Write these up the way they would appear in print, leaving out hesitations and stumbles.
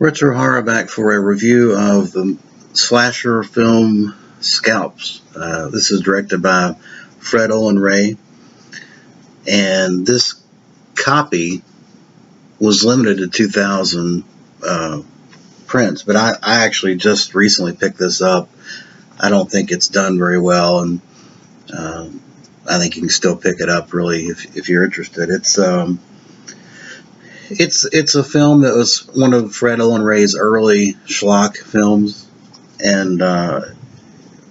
Richard Hara back for a review of the slasher film Scalps. This is directed by Fred Olen Ray, and this copy was limited to 2,000 prints, but I actually just recently picked this up. I don't think it's done very well, and I think you can still pick it up really if you're interested. It's a film that was one of Fred Olen Ray's early schlock films, and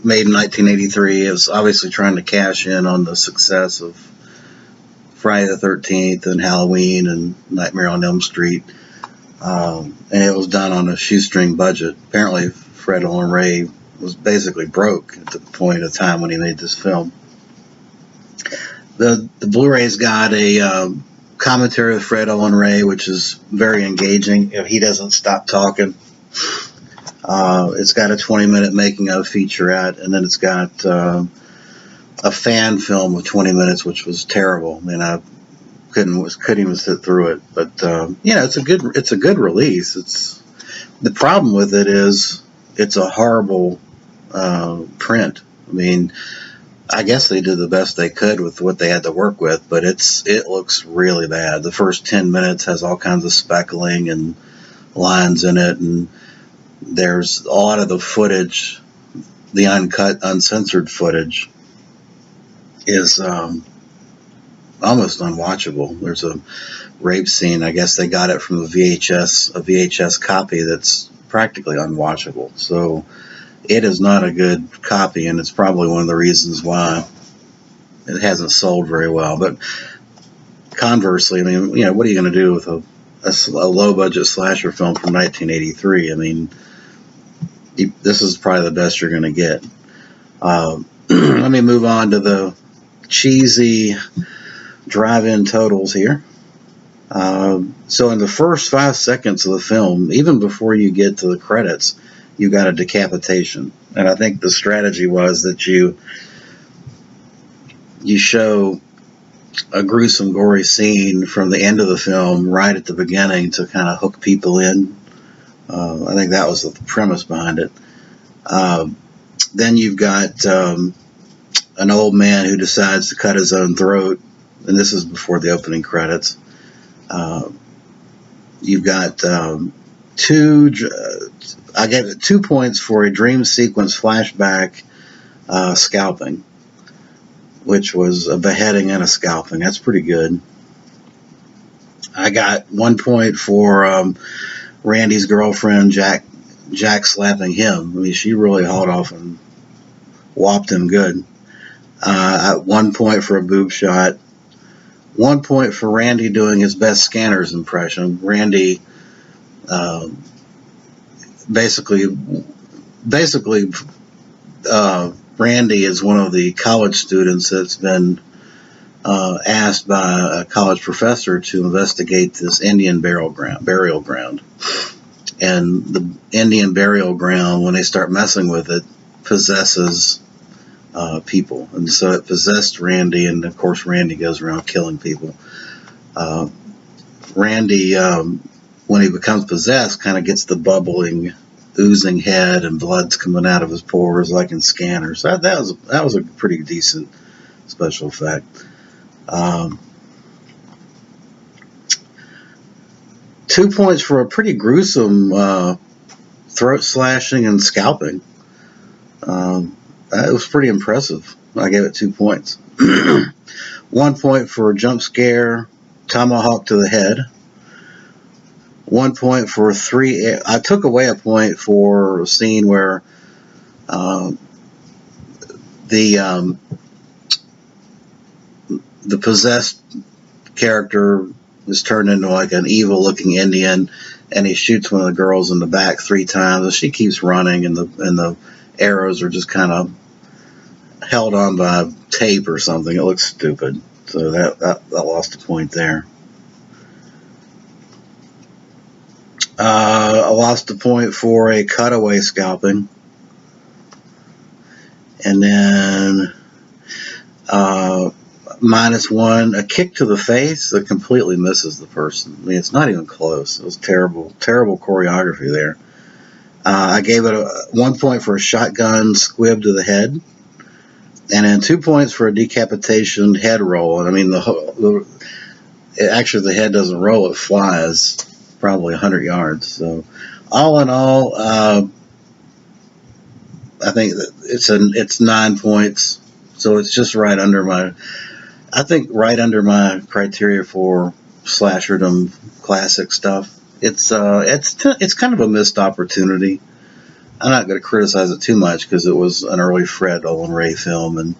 made in 1983. It was obviously trying to cash in on the success of Friday the 13th and Halloween and Nightmare on Elm Street, and it was done on a shoestring budget. Apparently, Fred Olen Ray was basically broke at the point of time when he made this film. The Blu Ray's got a commentary with Fred Olen Ray, which is very engaging. He doesn't stop talking. It's got a 20-minute making of featurette, and then it's got a fan film of 20 minutes, which was terrible. I mean, I couldn't even sit through it. But it's a good release. The problem with it is it's a horrible print. I mean, I guess they did the best they could with what they had to work with, but it looks really bad. The first 10 minutes has all kinds of speckling and lines in it, and there's a lot of the footage, the uncut, uncensored footage, is almost unwatchable. There's a rape scene. I guess they got it from a VHS copy that's practically unwatchable. So it is not a good copy, and it's probably one of the reasons why it hasn't sold very well. But conversely, I mean, what are you going to do with a low-budget slasher film from 1983? I mean, this is probably the best you're going to get. Let me move on to the cheesy drive-in totals here. So in the first 5 seconds of the film, even before you get to the credits, you got a decapitation. And I think the strategy was that you show a gruesome, gory scene from the end of the film right at the beginning to kind of hook people in. I think that was the premise behind it. Then you've got an old man who decides to cut his own throat, and this is before the opening credits. You've got I gave it 2 points for a dream sequence flashback scalping, which was a beheading and a scalping. That's pretty good. I got 1 point for Randy's girlfriend, Jack slapping him. I mean, she really hauled off and whopped him good. 1 point for a boob shot. 1 point for Randy doing his best Scanners impression. Randy basically, Randy is one of the college students that's been asked by a college professor to investigate this Indian burial ground. And the Indian burial ground, when they start messing with it, possesses people. And so it possessed Randy, and of course Randy goes around killing people. Randy, when he becomes possessed, kind of gets the bubbling, oozing head, and blood's coming out of his pores like in Scanners. So that was a pretty decent special effect. 2 points for a pretty gruesome throat slashing and scalping. It was pretty impressive. I gave it 2 points. 1 point for a jump scare, tomahawk to the head. 1 point for I took away a point for a scene where the possessed character is turned into like an evil-looking Indian, and he shoots one of the girls in the back 3 times, and she keeps running, and the arrows are just kind of held on by tape or something. It looks stupid, so that lost a point there. I lost a point for a cutaway scalping, and then -1. A kick to the face that completely misses the person. I mean, it's not even close. It was terrible, terrible choreography there. I gave it 1 point for a shotgun squib to the head, and then 2 points for a decapitation head roll. I mean, actually the head doesn't roll; it flies probably 100 yards. So, all in all, I think that it's 9 points. So it's just right under my. I think right under my criteria for slasherdom classic stuff. It's kind of a missed opportunity. I'm not going to criticize it too much because it was an early Fred Olen Ray film,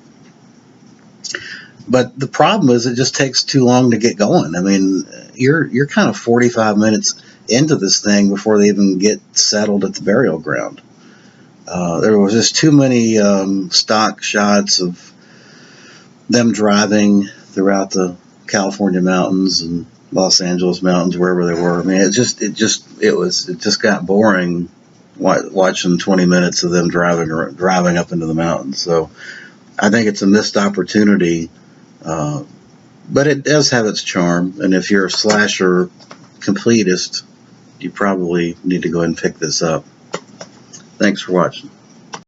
but the problem is it just takes too long to get going. I mean, you're kind of 45 minutes into this thing before they even get settled at the burial ground. There was just too many stock shots of them driving throughout the California mountains and Los Angeles mountains, wherever they were. I mean, it just got boring watching 20 minutes of them driving up into the mountains. So I think it's a missed opportunity, but it does have its charm. And if you're a slasher completist, you probably need to go ahead and pick this up. Thanks for watching.